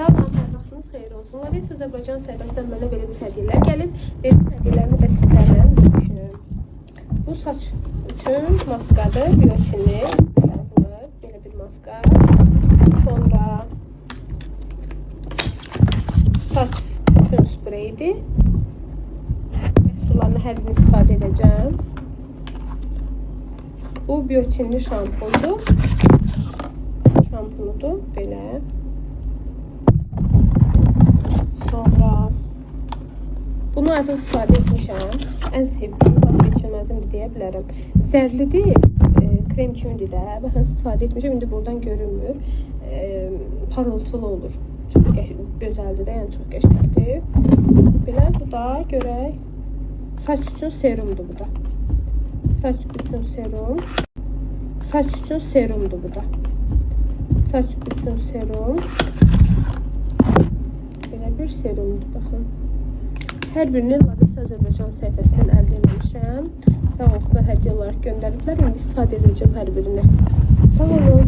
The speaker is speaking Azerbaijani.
Salam, hər vaxtınız xeyir olsun. Lavis Azərbaycan səhifəsindən mənə belə bir hədiyyələr gəlib. Verdim hədiyyələrimi də sizlərlə bölüşüm. Bu saç üçün maskadır, biotinli yazılır. Belə bir maska. Sonra saç üçün spreydir. Məhsullarını hər birini istifadə edəcəm. Bu biotinli şampundur. Şampunudur, belə. Sonra bunu artıq istifadə etmişəm. Ən sevdiyim, vazgeçilməzimdir deyə bilərəm. Zərlidir, krem kimidir də. Baxın, istifadə etmişəm. İndi buradan görünmür. Parıltılı olur. Çox gözəldir də, yəni çox qəşəngdir. Belə, bu da görək. Saç üçün serumdur bu da. Saç üçün serum. Saç üçün serumdur bu da. Saç üçün serum. Belə bir serumdur, baxın. Hər birini Lavis Azərbaycan səhifəsindən əldə etmişəm. Sağ olsunlar, hədiyyə olaraq göndəriblər. İndi istifadə edəcəm hər birini. Sağ olun.